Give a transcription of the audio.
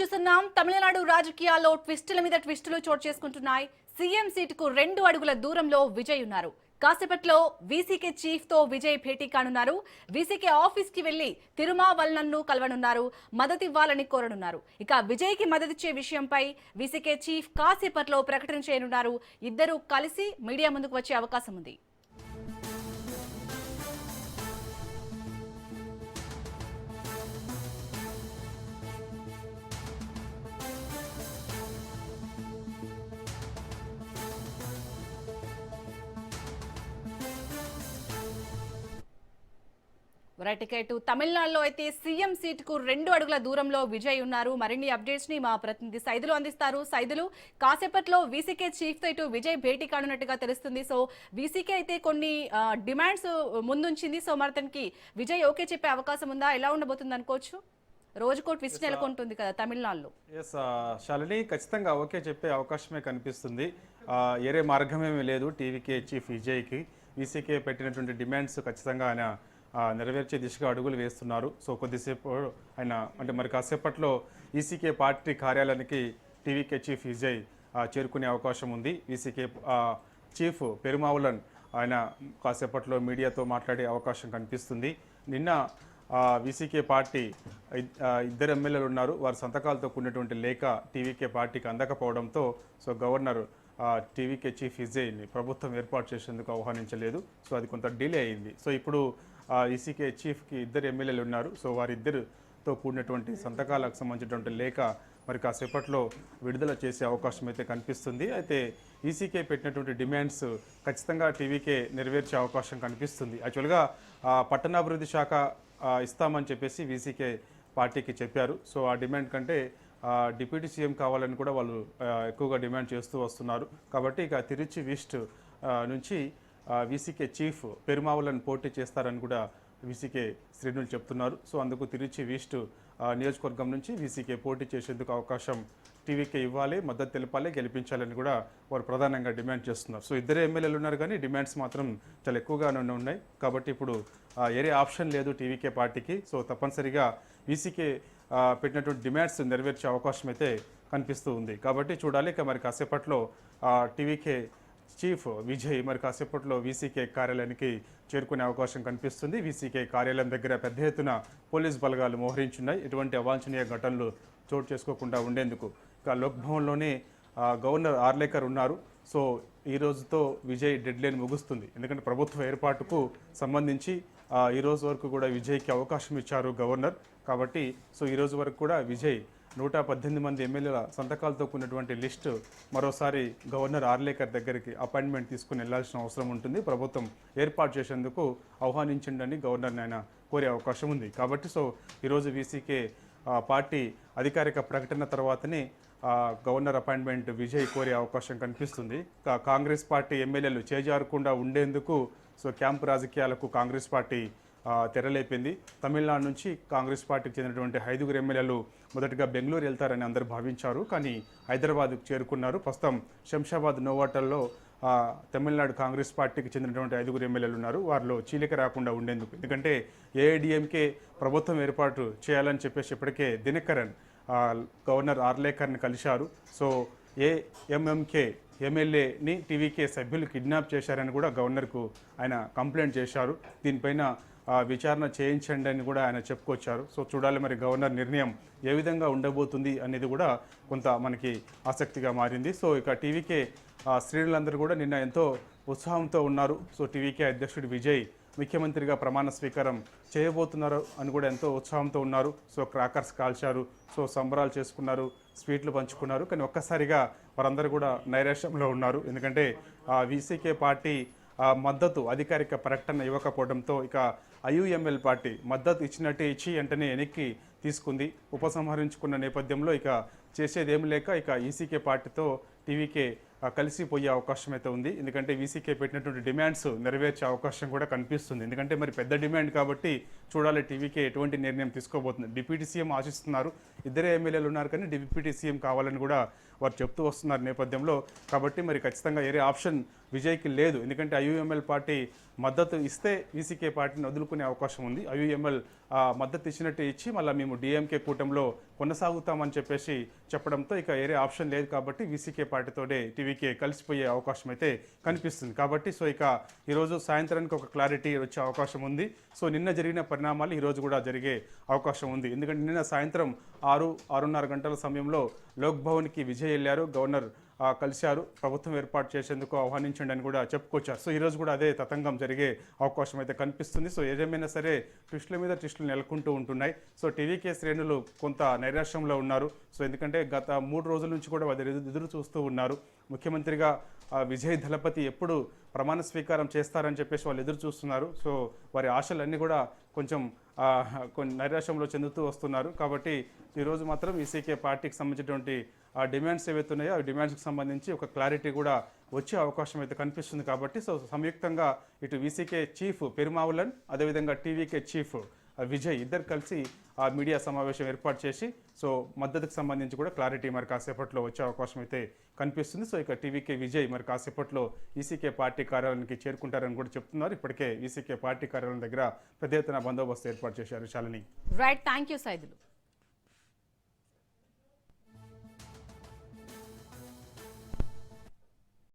చూస్తున్నాం. తమిళనాడు రాజకీయాల్లో ట్విస్టుల మీద ట్విస్టులు చోటు చేసుకుంటున్నాయి. సీఎం సీటుకు 2 అడుగుల దూరంలో విజయ్ ఉన్నారు. కాసేపట్లో వీసీకే చీఫ్ తో విజయ్ భేటీ కానున్నారు. వీసీకే ఆఫీస్ కి వెళ్లి తిరుమావల్లును కలవనున్నారు. మద్దతు ఇవ్వాలని కోరనున్నారు. ఇక విజయ్ కి మద్దతిచ్చే విషయంపై వీసీకే చీఫ్ కాసేపట్లో ప్రకటన చేయనున్నారు. ఇద్దరు కలిసి మీడియా ముందుకు వచ్చే అవకాశం ఉంది. రైట్ తమిళనాడులో అయితే సీఎం సీటుకు 2 అడుగుల దూరంలో విజయ్ ఉన్నారు. మరిన్ని అప్డేట్స్ ని మా ప్రతినిధి సైదులు అందిస్తారు. సైదులు, కాసేపట్లో వీసీకే చీఫ్ తో ఇటు విజయ్ భేటీ కానున్నట్టుగా తెలుస్తుంది. సో వీసీకే అయితే కొన్ని డిమాండ్స్ ముందుంచింది. సో మరి తనకి విజయ్ ఓకే చెప్పే అవకాశం ఉందా? ఎలా ఉండబోతుంది అనుకోవచ్చు? రోజుకో ట్విస్ట్ నెలకొంటుంది కదా తమిళనాడులో. శాలిని, ఖచ్చితంగా ఓకే చెప్పే అవకాశమే కనిపిస్తుంది. ఏరే మార్గమేమీ లేదు టీవీకే చీఫ్ విజయ్కి. వీసీకే పెట్టినటువంటి డిమాండ్స్ ఖచ్చితంగా ఆయన నెరవేర్చే దిశగా అడుగులు వేస్తున్నారు. సో కొద్దిసేపు ఆయన మరి కాసేపట్లో ఈసీకే పార్టీ కార్యాలయానికి టీవీకే చీఫ్ విజయ్ చేరుకునే అవకాశం ఉంది. వీసీకే చీఫ్ పెరుమావులన్ ఆయన కాసేపట్లో మీడియాతో మాట్లాడే అవకాశం కనిపిస్తుంది. నిన్న వీసీకే పార్టీ ఇద్దరు ఎమ్మెల్యేలు ఉన్నారు. వారి సంతకాలతో కూడినటువంటి లేఖ టీవీకే పార్టీకి అందకపోవడంతో సో గవర్నర్ టీవీకే చీఫ్ విజయ్ని ప్రభుత్వం ఏర్పాటు చేసేందుకు ఆహ్వానించలేదు. సో అది కొంత డిలే అయింది. సో ఇప్పుడు ఈసీకే చీఫ్కి ఇద్దరు ఎమ్మెల్యేలు ఉన్నారు. సో వారిద్దరితో కూడినటువంటి సంతకాలకు సంబంధించినటువంటి లేఖ మరి కాసేపట్లో విడుదల చేసే అవకాశం అయితే కనిపిస్తుంది. అయితే ఈసీకే పెట్టినటువంటి డిమాండ్స్ ఖచ్చితంగా టీవీకే నెరవేర్చే అవకాశం కనిపిస్తుంది. యాక్చువల్గా పట్టణాభివృద్ధి శాఖ ఇస్తామని చెప్పేసి వీసీకే పార్టీకి చెప్పారు. సో ఆ డిమాండ్ కంటే డిప్యూటీ సీఎం కావాలని కూడా వాళ్ళు ఎక్కువగా డిమాండ్ చేస్తూ వస్తున్నారు. కాబట్టి ఇక తిరుచి వెస్ట్ నుంచి వీసీకే చీఫ్ పెరుమావులను పోటీ చేస్తారని కూడా వీసీకే శ్రేణులు చెప్తున్నారు. సో అందుకు తిరుచి వెస్ట్ నియోజకవర్గం నుంచి వీసీకే పోటీ చేసేందుకు అవకాశం టీవీకే ఇవ్వాలి, మద్దతు తెలపాలి, గెలిపించాలని కూడా వారు ప్రధానంగా డిమాండ్ చేస్తున్నారు. సో ఇద్దరే ఎమ్మెల్యేలు ఉన్నారు కానీ డిమాండ్స్ మాత్రం చాలా ఎక్కువగానే ఉన్నాయి. కాబట్టి ఇప్పుడు ఏరే ఆప్షన్ లేదు టీవీకే పార్టీకి. సో తప్పనిసరిగా వీసీకే పెట్టినటువంటి డిమాండ్స్ నెరవేర్చే అవకాశం అయితే కనిపిస్తూ ఉంది. కాబట్టి చూడాలి. ఇక మరి కాసేపట్లో టీవీకే చీఫ్ విజయ్ మరి కాసేపట్లో వీసీకే కార్యాలయానికి చేరుకునే అవకాశం కనిపిస్తుంది. వీసీకే కార్యాలయం దగ్గర పెద్ద ఎత్తున పోలీస్ బలగాలు మోహరించున్నాయి. ఎటువంటి అవాంఛనీయ ఘటనలు చోటు చేసుకోకుండా ఉండేందుకు. ఇక లోక్భవన్లోనే గవర్నర్ ఆర్లేకర్ ఉన్నారు. సో ఈ రోజుతో విజయ్ డెడ్ లైన్ ముగుస్తుంది. ఎందుకంటే ప్రభుత్వ ఏర్పాటుకు సంబంధించి ఈ రోజు వరకు కూడా విజయ్కి అవకాశం ఇచ్చారు గవర్నర్. కాబట్టి సో ఈ రోజు వరకు కూడా విజయ్ 118 మంది ఎమ్మెల్యేల సంతకాలతో కూడినటువంటి లిస్టు మరోసారి గవర్నర్ ఆర్లేకర్ దగ్గరికి అపాయింట్మెంట్ తీసుకుని వెళ్లాల్సిన అవసరం ఉంటుంది. ప్రభుత్వం ఏర్పాటు చేసేందుకు ఆహ్వానించండి గవర్నర్ని ఆయన కోరే అవకాశం ఉంది. కాబట్టి సో ఈరోజు వీసీకే పార్టీ అధికారిక ప్రకటన తర్వాతనే గవర్నర్ అపాయింట్మెంట్ విజయ్ కోరే అవకాశం కనిపిస్తుంది. కాంగ్రెస్ పార్టీ ఎమ్మెల్యేలు చేజారకుండా ఉండేందుకు సో క్యాంపు రాజకీయాలకు కాంగ్రెస్ పార్టీ తెరలేపింది. తమిళనాడు నుంచి కాంగ్రెస్ పార్టీకి చెందినటువంటి 5 ఎమ్మెల్యేలు మొదటగా బెంగళూరు వెళ్తారని అందరూ భావించారు. కానీ హైదరాబాద్కు చేరుకున్నారు. ప్రస్తుతం శంషాబాద్ నోవాటల్లో తమిళనాడు కాంగ్రెస్ పార్టీకి చెందినటువంటి 5 ఎమ్మెల్యేలు ఉన్నారు. వారిలో చీలిక రాకుండా ఉండేందుకు. ఎందుకంటే ఏఐడిఎంకే ప్రభుత్వం ఏర్పాటు చేయాలని చెప్పేసి ఇప్పటికే దినకరన్ గవర్నర్ ఆర్లేకర్ని కలిశారు. సో ఏఎంఎంకే ఎమ్మెల్యేని టీవీకే సభ్యులు కిడ్నాప్ చేశారని కూడా గవర్నర్కు ఆయన కంప్లైంట్ చేశారు. దీనిపైన విచారణ చేయించండి అని కూడా ఆయన చెప్పుకొచ్చారు. సో చూడాలి మరి గవర్నర్ నిర్ణయం ఏ విధంగా ఉండబోతుంది అనేది కూడా కొంత మనకి ఆసక్తిగా మారింది. సో ఇక టీవీకే శ్రేణులందరూ కూడా నిన్న ఎంతో ఉత్సాహంతో ఉన్నారు. సో టీవీకే అధ్యక్షుడు విజయ్ ముఖ్యమంత్రిగా ప్రమాణ స్వీకారం చేయబోతున్నారు అని కూడా ఎంతో ఉత్సాహంతో ఉన్నారు. సో క్రాకర్స్ కాల్చారు, సో సంబరాలు చేసుకున్నారు, స్వీట్లు పంచుకున్నారు. కానీ ఒక్కసారిగా వారందరూ కూడా నైరాశ్యంలో ఉన్నారు. ఎందుకంటే వీసీకే పార్టీ మద్దతు అధికారిక ప్రకటన ఇవ్వకపోవడంతో ఇక ఐయుఎంఎల్ పార్టీ మద్దతు ఇచ్చినట్టే ఇచ్చి వెంటనే వెనక్కి తీసుకుంది. ఉపసంహరించుకున్న నేపథ్యంలో ఇక చేసేదేమి లేక ఇక ఈసీకే పార్టీతో టీవీకే కలిసిపోయే అవకాశం అయితే ఉంది. ఎందుకంటే వీసీకే పెట్టినటువంటి డిమాండ్స్ నెరవేర్చే అవకాశం కూడా కనిపిస్తుంది. ఎందుకంటే మరి పెద్ద డిమాండ్ కాబట్టి చూడాలి టీవీకే ఎటువంటి నిర్ణయం తీసుకోబోతుంది. డిప్యూటీ సీఎం ఆశిస్తున్నారు. ఇద్దరే ఎమ్మెల్యేలు ఉన్నారు కానీ డిప్యూటీ సీఎం కావాలని కూడా వారు చెప్తూ వస్తున్నారు నేపథ్యంలో. కాబట్టి మరి ఖచ్చితంగా ఏరే ఆప్షన్ విజయ్కి లేదు. ఎందుకంటే ఐయుఎంఎల్ పార్టీ మద్దతు ఇస్తే వీసీకే పార్టీని వదులుకునే అవకాశం ఉంది. ఐయుఎంఎల్ మద్దతు ఇచ్చినట్టు ఇచ్చి మళ్ళీ మేము డిఎంకే కూటమిలో కొనసాగుతామని చెప్పేసి చెప్పడంతో ఇక వేరే ఆప్షన్ లేదు కాబట్టి వీసీకే పార్టీతోనే టీవీకే కలిసిపోయే అవకాశం అయితే కనిపిస్తుంది. కాబట్టి సో ఇక ఈరోజు సాయంత్రానికి ఒక క్లారిటీ వచ్చే అవకాశం ఉంది. సో నిన్న జరిగిన పరిణామాలు ఈరోజు కూడా జరిగే అవకాశం ఉంది. ఎందుకంటే నిన్న సాయంత్రం 6-6:30 గంటల సమయంలో లోక్ భవన్కి విజయ్ వెళ్ళారు. గవర్నర్ కలిశారు, ప్రభుత్వం ఏర్పాటు చేసేందుకు ఆహ్వానించండి అని కూడా చెప్పుకొచ్చారు. సో ఈరోజు కూడా అదే తతంగం జరిగే అవకాశం అయితే కనిపిస్తుంది. సో ఏదేమైనా సరే ట్విస్టుల మీద ట్విస్టులు నెలకొంటూ ఉంటున్నాయి. సో టీవీకే శ్రేణులు కొంత నైరాశ్యంలో ఉన్నారు. సో ఎందుకంటే గత 3 రోజుల నుంచి కూడా వారు ఎదురు చూస్తూ ఉన్నారు. ముఖ్యమంత్రిగా విజయ్ దళపతి ఎప్పుడు ప్రమాణ స్వీకారం చేస్తారని చెప్పేసి వాళ్ళు ఎదురు చూస్తున్నారు. సో వారి ఆశలన్నీ కూడా కొంచెం కొన్ని నైరాశ్యంలో చెందుతూ వస్తున్నారు. కాబట్టి ఈరోజు మాత్రం ఈసీకే పార్టీకి సంబంధించినటువంటి డిమాండ్స్ ఏవైతే ఉన్నాయో ఆ డిమాండ్స్కి సంబంధించి ఒక క్లారిటీ కూడా వచ్చే అవకాశం అయితే కనిపిస్తుంది. కాబట్టి సో సంయుక్తంగా ఇటు వీసీకే చీఫ్ పెరుమావులన్, అదేవిధంగా టీవీకే చీఫ్ విజయ్ ఇద్దరు కలిసి ఆ మీడియా సమావేశం ఏర్పాటు చేసి సో మద్దతుకు సంబంధించి కూడా క్లారిటీ మరి కాసేపట్లో వచ్చే అవకాశం అయితే కనిపిస్తుంది. సో ఇక టీవీకే విజయ్ మరి కాసేపట్లో ఈసీకే పార్టీ కార్యాలయానికి చేరుకుంటారని కూడా చెప్తున్నారు. ఇప్పటికే ఈసీకే పార్టీ కార్యాలయం దగ్గర పెద్ద ఎత్తున బందోబస్తు ఏర్పాటు చేశారు. Shalini. Right, thank you Saidulu.